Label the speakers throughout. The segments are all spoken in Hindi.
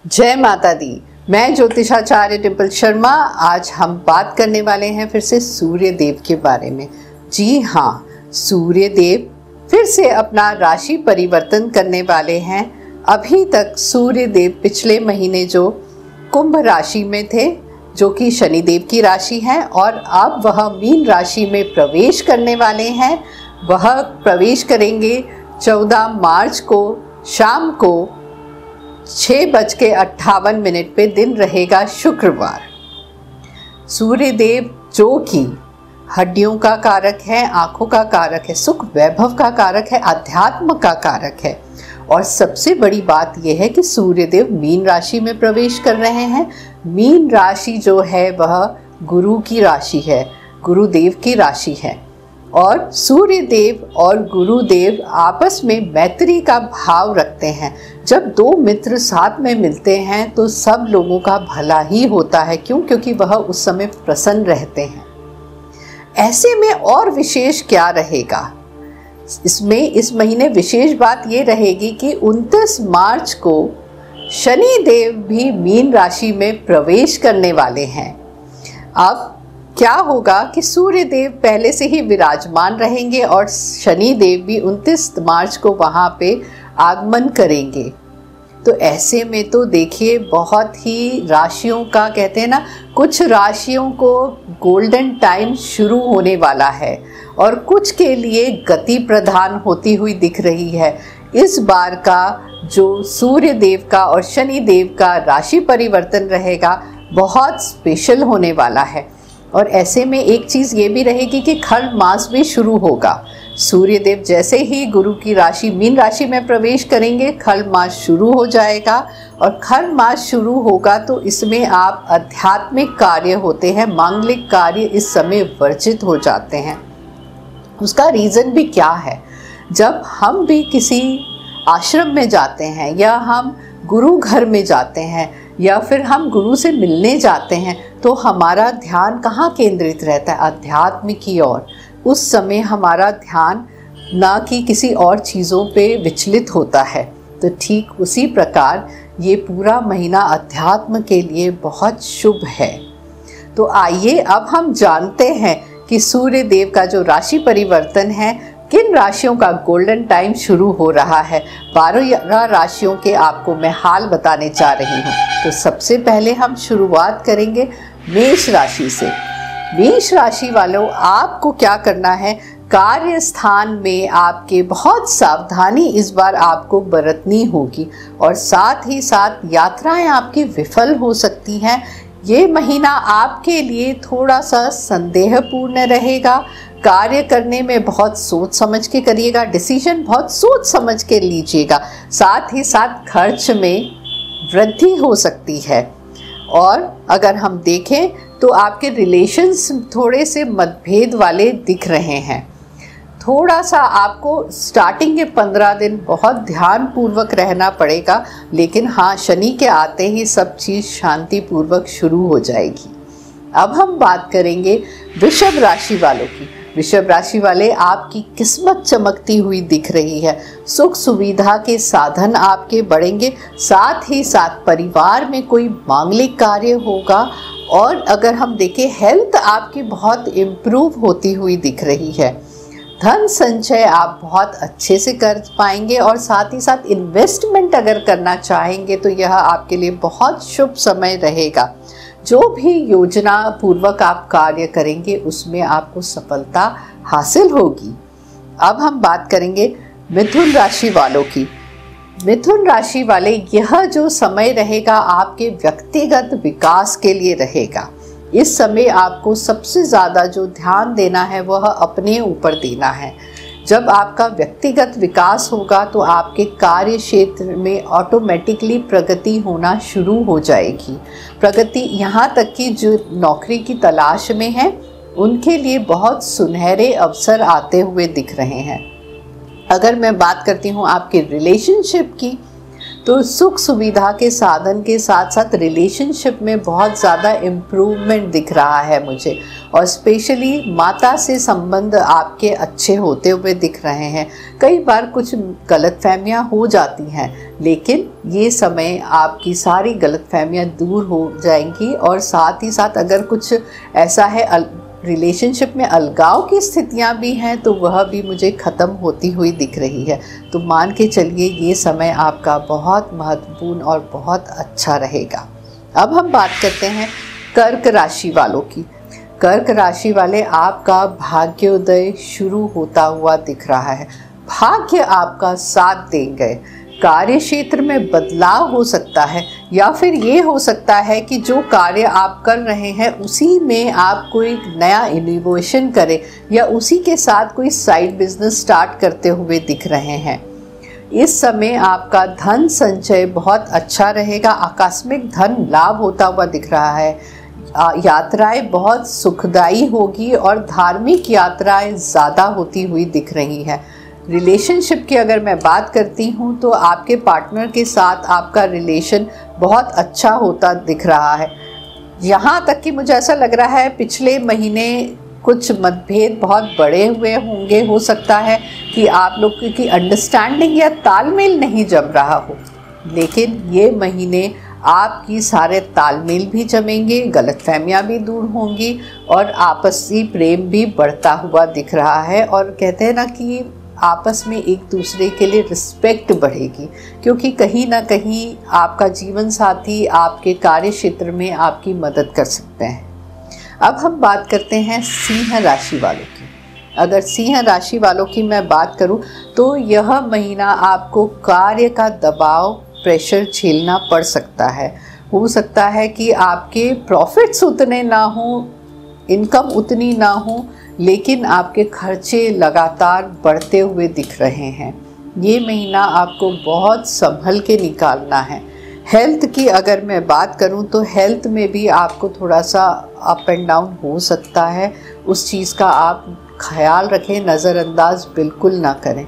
Speaker 1: जय माता दी। मैं ज्योतिषाचार्य डिम्पल शर्मा। आज हम बात करने वाले हैं फिर से सूर्य देव के बारे में। जी हाँ, सूर्य देव फिर से अपना राशि परिवर्तन करने वाले हैं। अभी तक सूर्य देव पिछले महीने जो कुंभ राशि में थे, जो कि शनिदेव की राशि है, और अब वह मीन राशि में प्रवेश करने वाले हैं। वह प्रवेश करेंगे 14 मार्च को शाम को 6:58 पे। दिन रहेगा शुक्रवार। सूर्य देव जो कि हड्डियों का कारक है, आंखों का कारक है, सुख वैभव का कारक है, अध्यात्म का कारक है। और सबसे बड़ी बात यह है कि सूर्य देव मीन राशि में प्रवेश कर रहे हैं। मीन राशि जो है वह गुरु की राशि है, गुरुदेव की राशि है। और सूर्य देव और गुरुदेव आपस में मैत्री का भाव रखते हैं। जब दो मित्र साथ में मिलते हैं तो सब लोगों का भला ही होता है। क्यों? क्योंकि वह उस समय प्रसन्न रहते हैं। ऐसे में और विशेष क्या रहेगा इसमें? इस महीने विशेष बात ये रहेगी कि 29 मार्च को शनि देव भी मीन राशि में प्रवेश करने वाले हैं। अब क्या होगा कि सूर्य देव पहले से ही विराजमान रहेंगे और शनि देव भी 29 मार्च को वहाँ पे आगमन करेंगे। तो ऐसे में तो देखिए, बहुत ही राशियों का कहते हैं ना, कुछ राशियों को गोल्डन टाइम शुरू होने वाला है और कुछ के लिए गति प्रदान होती हुई दिख रही है। इस बार का जो सूर्य देव का और शनि देव का राशि परिवर्तन रहेगा, बहुत स्पेशल होने वाला है। और ऐसे में एक चीज़ ये भी रहेगी कि खल मास भी शुरू होगा। सूर्य देव जैसे ही गुरु की राशि मीन राशि में प्रवेश करेंगे, खल मास शुरू हो जाएगा। और खल मास शुरू होगा तो इसमें आप आध्यात्मिक कार्य होते हैं, मांगलिक कार्य इस समय वर्जित हो जाते हैं। उसका रीज़न भी क्या है? जब हम भी किसी आश्रम में जाते हैं या हम गुरु घर में जाते हैं या फिर हम गुरु से मिलने जाते हैं, तो हमारा ध्यान कहाँ केंद्रित रहता है? अध्यात्म की ओर। उस समय हमारा ध्यान ना कि किसी और चीज़ों पे विचलित होता है। तो ठीक उसी प्रकार ये पूरा महीना अध्यात्म के लिए बहुत शुभ है। तो आइए अब हम जानते हैं कि सूर्य देव का जो राशि परिवर्तन है, किन राशियों का गोल्डन टाइम शुरू हो रहा है। 12 राशियों के आपको मैं हाल बताने जा रही हूँ। तो सबसे पहले हम शुरुआत करेंगे मेष राशि से। मेष राशि वालों, आपको क्या करना है? कार्य स्थान में आपके बहुत सावधानी इस बार आपको बरतनी होगी और साथ ही साथ यात्राएं आपकी विफल हो सकती हैं। ये महीना आपके लिए थोड़ा सा संदेहपूर्ण रहेगा। कार्य करने में बहुत सोच समझ के करिएगा, डिसीजन बहुत सोच समझ के लीजिएगा। साथ ही साथ खर्च में वृद्धि हो सकती है। और अगर हम देखें तो आपके रिलेशंस थोड़े से मतभेद वाले दिख रहे हैं। थोड़ा सा आपको स्टार्टिंग के 15 दिन बहुत ध्यानपूर्वक रहना पड़ेगा, लेकिन हाँ, शनि के आते ही सब चीज़ शांतिपूर्वक शुरू हो जाएगी। अब हम बात करेंगे वृषभ राशि वालों की। वृषभ राशि वाले, आपकी किस्मत चमकती हुई दिख रही है। सुख सुविधा के साधन आपके बढ़ेंगे। साथ ही साथ परिवार में कोई मांगलिक कार्य होगा। और अगर हम देखें, हेल्थ आपकी बहुत इम्प्रूव होती हुई दिख रही है। धन संचय आप बहुत अच्छे से कर पाएंगे और साथ ही साथ इन्वेस्टमेंट अगर करना चाहेंगे तो यह आपके लिए बहुत शुभ समय रहेगा। जो भी योजना पूर्वक आप कार्य करेंगे उसमें आपको सफलता हासिल होगी। अब हम बात करेंगे मिथुन राशि वालों की। मिथुन राशि वाले, यह जो समय रहेगा आपके व्यक्तिगत विकास के लिए रहेगा। इस समय आपको सबसे ज़्यादा जो ध्यान देना है वह अपने ऊपर देना है। जब आपका व्यक्तिगत विकास होगा तो आपके कार्य क्षेत्र में ऑटोमेटिकली प्रगति होना शुरू हो जाएगी। प्रगति यहाँ तक कि जो नौकरी की तलाश में है उनके लिए बहुत सुनहरे अवसर आते हुए दिख रहे हैं। अगर मैं बात करती हूँ आपके रिलेशनशिप की, तो सुख सुविधा के साधन के साथ साथ रिलेशनशिप में बहुत ज़्यादा इम्प्रूवमेंट दिख रहा है मुझे, और स्पेशली माता से संबंध आपके अच्छे होते हुए दिख रहे हैं। कई बार कुछ गलतफहमियां हो जाती हैं, लेकिन ये समय आपकी सारी गलतफहमियां दूर हो जाएंगी, और साथ ही साथ अगर कुछ ऐसा है रिलेशनशिप में अलगाव की स्थितियां भी हैं तो वह भी मुझे ख़त्म होती हुई दिख रही है। तो मान के चलिए ये समय आपका बहुत महत्वपूर्ण और बहुत अच्छा रहेगा। अब हम बात करते हैं कर्क राशि वालों की। कर्क राशि वाले, आपका भाग्योदय शुरू होता हुआ दिख रहा है। भाग्य आपका साथ देंगे। कार्य क्षेत्र में बदलाव हो सकता है, या फिर ये हो सकता है कि जो कार्य आप कर रहे हैं उसी में आप कोई नया इनोवेशन करें, या उसी के साथ कोई साइड बिजनेस स्टार्ट करते हुए दिख रहे हैं। इस समय आपका धन संचय बहुत अच्छा रहेगा। आकस्मिक धन लाभ होता हुआ दिख रहा है। यात्राएं बहुत सुखदायी होगी और धार्मिक यात्राएं ज़्यादा होती हुई दिख रही हैं। रिलेशनशिप की अगर मैं बात करती हूँ तो आपके पार्टनर के साथ आपका रिलेशन बहुत अच्छा होता दिख रहा है। यहाँ तक कि मुझे ऐसा लग रहा है पिछले महीने कुछ मतभेद बहुत बड़े हुए होंगे। हो सकता है कि आप लोग की अंडरस्टैंडिंग या तालमेल नहीं जम रहा हो, लेकिन ये महीने आपकी सारे तालमेल भी जमेंगे, गलतफहमियां भी दूर होंगी और आपसी प्रेम भी बढ़ता हुआ दिख रहा है। और कहते हैं ना कि आपस में एक दूसरे के लिए रिस्पेक्ट बढ़ेगी, क्योंकि कहीं ना कहीं आपका जीवन साथी आपके कार्य क्षेत्र में आपकी मदद कर सकते हैं। अब हम बात करते हैं सिंह राशि वालों की। अगर सिंह राशि वालों की मैं बात करूं तो यह महीना आपको कार्य का दबाव, प्रेशर झेलना पड़ सकता है। हो सकता है कि आपके प्रॉफिट्स उतने ना हो, इनकम उतनी ना हो, लेकिन आपके खर्चे लगातार बढ़ते हुए दिख रहे हैं। ये महीना आपको बहुत संभल के निकालना है। हेल्थ की अगर मैं बात करूं तो हेल्थ में भी आपको थोड़ा सा अप एंड डाउन हो सकता है। उस चीज़ का आप ख्याल रखें, नज़रअंदाज बिल्कुल ना करें।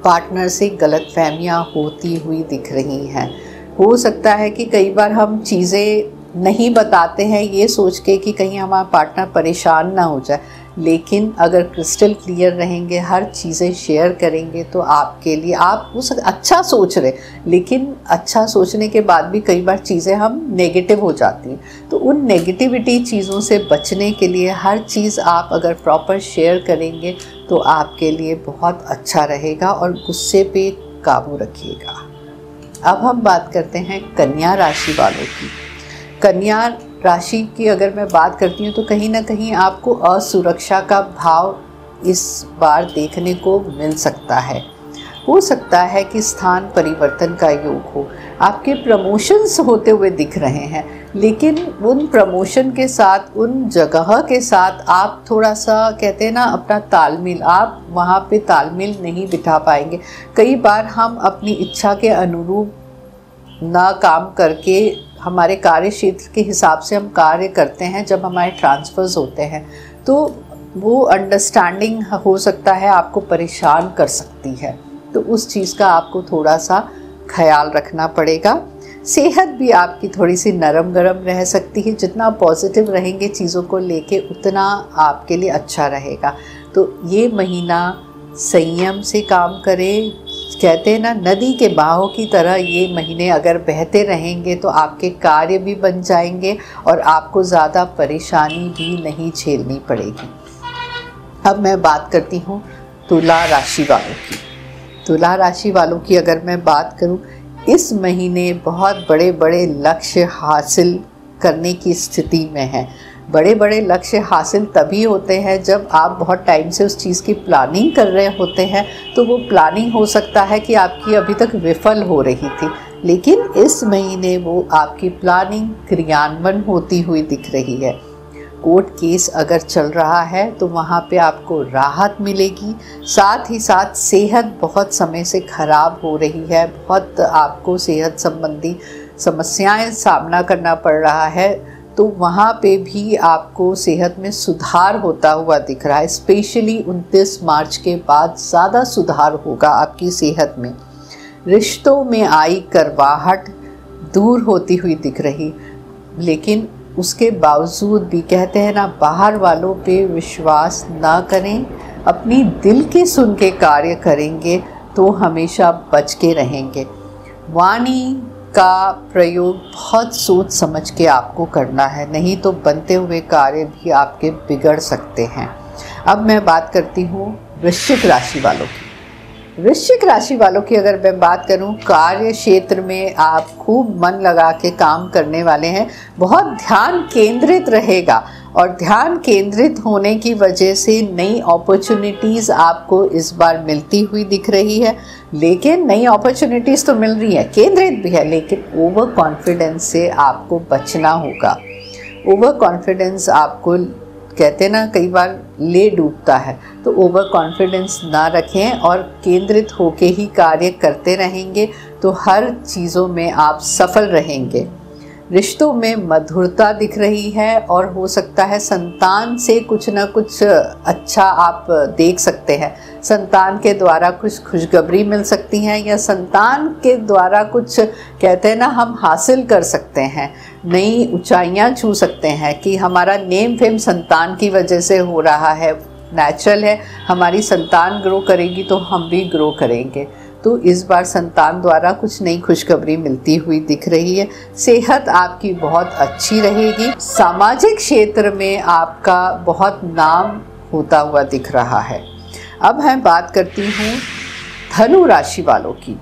Speaker 1: पार्टनर से गलतफहमियां होती हुई दिख रही हैं। हो सकता है कि कई बार हम चीज़ें नहीं बताते हैं ये सोच के कि कहीं हमारा पार्टनर परेशान ना हो जाए, लेकिन अगर क्रिस्टल क्लियर रहेंगे, हर चीज़ें शेयर करेंगे तो आपके लिए आप उस अच्छा सोच रहे, लेकिन अच्छा सोचने के बाद भी कई बार चीज़ें हम नेगेटिव हो जाती हैं। तो उन नेगेटिविटी चीज़ों से बचने के लिए हर चीज़ आप अगर प्रॉपर शेयर करेंगे तो आपके लिए बहुत अच्छा रहेगा, और गुस्से पे काबू रखिएगा। अब हम बात करते हैं कन्या राशि वालों की। कन्या राशि की अगर मैं बात करती हूँ तो कहीं ना कहीं आपको असुरक्षा का भाव इस बार देखने को मिल सकता है। हो सकता है कि स्थान परिवर्तन का योग हो। आपके प्रमोशंस होते हुए दिख रहे हैं, लेकिन उन प्रमोशन के साथ, उन जगह के साथ आप थोड़ा सा कहते हैं ना अपना तालमेल, आप वहाँ पे तालमेल नहीं बिठा पाएंगे। कई बार हम अपनी इच्छा के अनुरूप ना काम करके हमारे कार्य क्षेत्र के हिसाब से हम कार्य करते हैं, जब हमारे ट्रांसफ़र्स होते हैं तो वो अंडरस्टैंडिंग हो सकता है आपको परेशान कर सकती है। तो उस चीज़ का आपको थोड़ा सा ख्याल रखना पड़ेगा। सेहत भी आपकी थोड़ी सी नरम गरम रह सकती है। जितना पॉजिटिव रहेंगे चीज़ों को लेके उतना आपके लिए अच्छा रहेगा। तो ये महीना संयम से काम करें। कहते हैं ना नदी के बहाव की तरह ये महीने अगर बहते रहेंगे तो आपके कार्य भी बन जाएंगे और आपको ज़्यादा परेशानी भी नहीं झेलनी पड़ेगी। अब मैं बात करती हूँ तुला राशि वालों की। तुला राशि वालों की अगर मैं बात करूं, इस महीने बहुत बड़े बड़े लक्ष्य हासिल करने की स्थिति में है। बड़े बड़े लक्ष्य हासिल तभी होते हैं जब आप बहुत टाइम से उस चीज़ की प्लानिंग कर रहे होते हैं। तो वो प्लानिंग हो सकता है कि आपकी अभी तक विफल हो रही थी, लेकिन इस महीने वो आपकी प्लानिंग क्रियान्वयन होती हुई दिख रही है। कोर्ट केस अगर चल रहा है तो वहाँ पे आपको राहत मिलेगी। साथ ही साथ सेहत बहुत समय से ख़राब हो रही है, बहुत आपको सेहत संबंधी समस्याएं सामना करना पड़ रहा है, तो वहाँ पे भी आपको सेहत में सुधार होता हुआ दिख रहा है। स्पेशली 29 मार्च के बाद ज़्यादा सुधार होगा आपकी सेहत में। रिश्तों में आई करवाहट दूर होती हुई दिख रही, लेकिन उसके बावजूद भी कहते हैं ना, बाहर वालों पे विश्वास ना करें, अपनी दिल की सुन के कार्य करेंगे तो हमेशा बच के रहेंगे। वाणी का प्रयोग बहुत सोच समझ के आपको करना है, नहीं तो बनते हुए कार्य भी आपके बिगड़ सकते हैं। अब मैं बात करती हूँ वृश्चिक राशि वालों की। वृश्चिक राशि वालों की अगर मैं बात करूं, कार्य क्षेत्र में आप खूब मन लगा के काम करने वाले हैं, बहुत ध्यान केंद्रित रहेगा और ध्यान केंद्रित होने की वजह से नई अपॉर्चुनिटीज़ आपको इस बार मिलती हुई दिख रही है। लेकिन नई अपॉर्चुनिटीज़ तो मिल रही है, केंद्रित भी है, लेकिन ओवर कॉन्फिडेंस से आपको बचना होगा। ओवर कॉन्फिडेंस आपको कहते हैं ना, कई बार ले डूबता है, तो ओवर कॉन्फिडेंस ना रखें और केंद्रित होके ही कार्य करते रहेंगे तो हर चीज़ों में आप सफल रहेंगे। रिश्तों में मधुरता दिख रही है और हो सकता है संतान से कुछ ना कुछ अच्छा आप देख सकते हैं। संतान के द्वारा कुछ खुशखबरी मिल सकती हैं या संतान के द्वारा कुछ कहते हैं ना, हम हासिल कर सकते हैं, नई ऊंचाइयां छू सकते हैं कि हमारा नेम फेम संतान की वजह से हो रहा है। नेचुरल है, हमारी संतान ग्रो करेगी तो हम भी ग्रो करेंगे। तो इस बार संतान द्वारा कुछ नई खुशखबरी मिलती हुई दिख रही है। सेहत आपकी बहुत अच्छी रहेगी। सामाजिक क्षेत्र में आपका बहुत नाम होता हुआ दिख रहा है। अब मैं बात करती हूँ धनु राशि वालों की।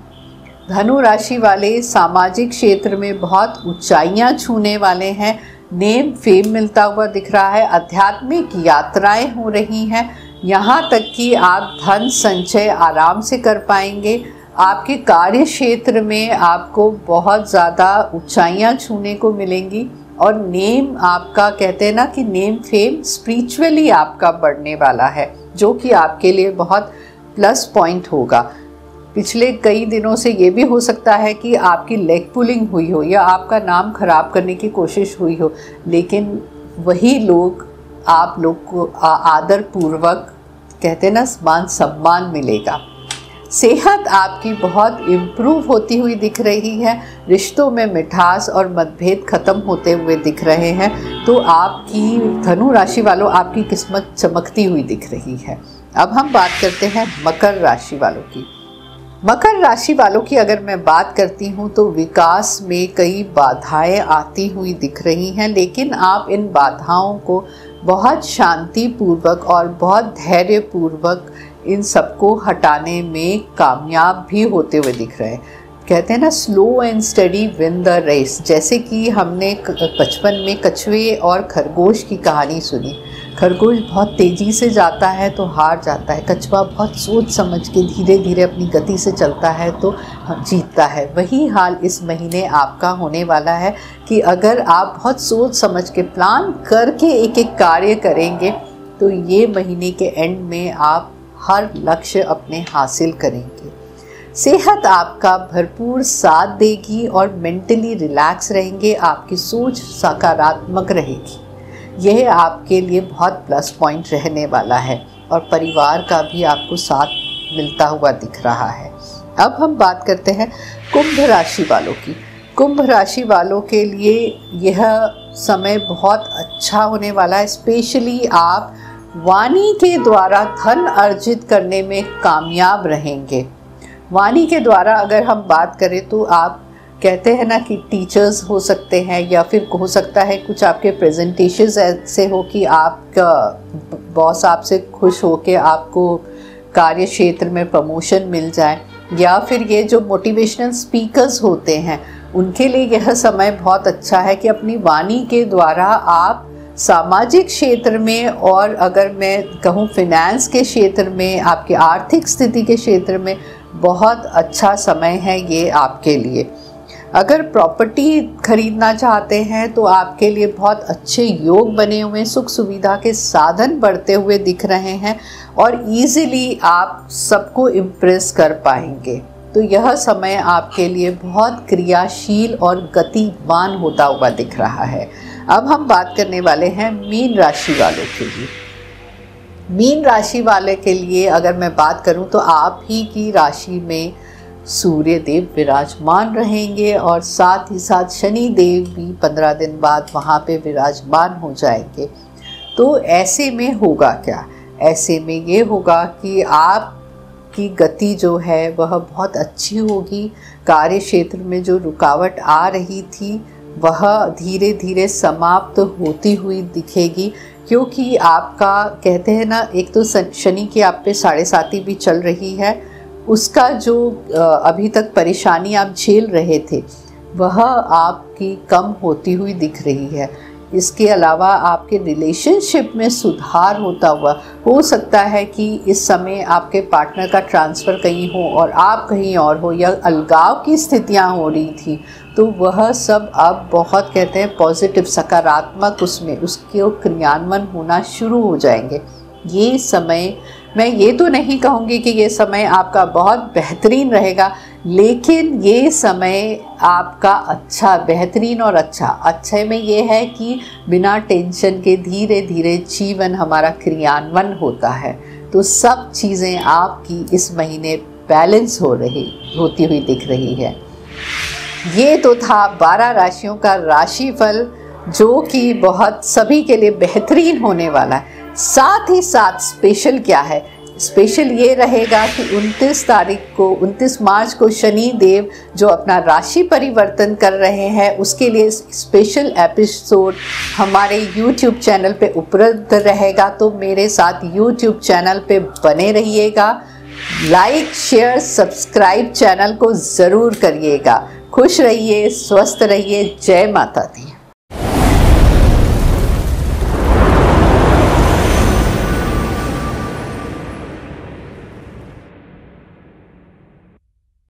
Speaker 1: धनु राशि वाले सामाजिक क्षेत्र में बहुत ऊंचाइयाँ छूने वाले हैं। नेम फेम मिलता हुआ दिख रहा है। आध्यात्मिक यात्राएं हो रही हैं, यहाँ तक कि आप धन संचय आराम से कर पाएंगे। आपके कार्य क्षेत्र में आपको बहुत ज़्यादा ऊंचाइयाँ छूने को मिलेंगी और नेम आपका कहते हैं ना कि नेम फेम स्पिरिचुअली आपका बढ़ने वाला है, जो कि आपके लिए बहुत प्लस पॉइंट होगा। पिछले कई दिनों से ये भी हो सकता है कि आपकी लेग पुलिंग हुई हो या आपका नाम खराब करने की कोशिश हुई हो, लेकिन वही लोग आप लोग को आदर पूर्वक कहते हैं ना मान सम्मान मिलेगा। सेहत आपकी बहुत इम्प्रूव होती हुई दिख रही है। रिश्तों में मिठास और मतभेद खत्म होते हुए दिख रहे हैं। तो आपकी धनु राशि वालों, आपकी किस्मत चमकती हुई दिख रही है। अब हम बात करते हैं मकर राशि वालों की। मकर राशि वालों की अगर मैं बात करती हूँ तो विकास में कई बाधाएं आती हुई दिख रही हैं, लेकिन आप इन बाधाओं को बहुत शांतिपूर्वक और बहुत धैर्यपूर्वक इन सबको हटाने में कामयाब भी होते हुए दिख रहे हैं। कहते हैं ना, slow and study win the race. जैसे कि हमने बचपन में कछुए और खरगोश की कहानी सुनी। खरगोश बहुत तेज़ी से जाता है तो हार जाता है, कछुआ बहुत सोच समझ के धीरे धीरे अपनी गति से चलता है तो जीतता है। वही हाल इस महीने आपका होने वाला है कि अगर आप बहुत सोच समझ के प्लान करके एक एक कार्य करेंगे तो ये महीने के एंड में आप हर लक्ष्य अपने हासिल करेंगे। सेहत आपका भरपूर साथ देगी और मेंटली रिलैक्स रहेंगे। आपकी सोच सकारात्मक रहेगी। यह आपके लिए बहुत प्लस पॉइंट रहने वाला है और परिवार का भी आपको साथ मिलता हुआ दिख रहा है। अब हम बात करते हैं कुंभ राशि वालों की। कुंभ राशि वालों के लिए यह समय बहुत अच्छा होने वाला है। स्पेशली आप वाणी के द्वारा धन अर्जित करने में कामयाब रहेंगे। वाणी के द्वारा अगर हम बात करें तो आप कहते हैं ना कि टीचर्स हो सकते हैं या फिर हो सकता है कुछ आपके प्रेजेंटेशंस ऐसे हो कि आपका बॉस आपसे खुश हो के आपको कार्य क्षेत्र में प्रमोशन मिल जाए, या फिर ये जो मोटिवेशनल स्पीकर्स होते हैं उनके लिए यह समय बहुत अच्छा है कि अपनी वाणी के द्वारा आप सामाजिक क्षेत्र में और अगर मैं कहूँ फिनेंस के क्षेत्र में, आपकी आर्थिक स्थिति के क्षेत्र में बहुत अच्छा समय है ये आपके लिए। अगर प्रॉपर्टी खरीदना चाहते हैं तो आपके लिए बहुत अच्छे योग बने हुए, सुख सुविधा के साधन बढ़ते हुए दिख रहे हैं और इजीली आप सबको इम्प्रेस कर पाएंगे। तो यह समय आपके लिए बहुत क्रियाशील और गतिवान होता हुआ दिख रहा है। अब हम बात करने वाले हैं मीन राशि वालों के लिए। मीन राशि वाले के लिए अगर मैं बात करूं तो आप ही की राशि में सूर्य देव विराजमान रहेंगे और साथ ही साथ शनि देव भी 15 दिन बाद वहाँ पे विराजमान हो जाएंगे। तो ऐसे में होगा क्या? ऐसे में ये होगा कि आपकी गति जो है वह बहुत अच्छी होगी। कार्य क्षेत्र में जो रुकावट आ रही थी वह धीरे धीरे समाप्त होती हुई दिखेगी, क्योंकि आपका कहते हैं ना, एक तो शनि की आप पे 7.5 भी चल रही है, उसका जो अभी तक परेशानी आप झेल रहे थे वह आपकी कम होती हुई दिख रही है। इसके अलावा आपके रिलेशनशिप में सुधार होता हुआ, हो सकता है कि इस समय आपके पार्टनर का ट्रांसफ़र कहीं हो और आप कहीं और हो, या अलगाव की स्थितियां हो रही थी, तो वह सब अब बहुत कहते हैं पॉजिटिव सकारात्मक उसमें उसके क्रियान्वयन होना शुरू हो जाएंगे। ये समय, मैं ये तो नहीं कहूँगी कि ये समय आपका बहुत बेहतरीन रहेगा, लेकिन ये समय आपका अच्छा, बेहतरीन और अच्छे में ये है कि बिना टेंशन के धीरे धीरे जीवन हमारा क्रियान्वयन होता है। तो सब चीज़ें आपकी इस महीने बैलेंस होती हुई दिख रही है। ये तो था 12 राशियों का राशिफल, जो कि बहुत सभी के लिए बेहतरीन होने वाला है। साथ ही साथ स्पेशल क्या है? स्पेशल ये रहेगा कि 29 मार्च को शनि देव जो अपना राशि परिवर्तन कर रहे हैं, उसके लिए स्पेशल एपिसोड हमारे YouTube चैनल पे उपलब्ध रहेगा। तो मेरे साथ YouTube चैनल पे बने रहिएगा। लाइक, शेयर, सब्सक्राइब चैनल को ज़रूर करिएगा। खुश रहिए, स्वस्थ रहिए। जय माता दी।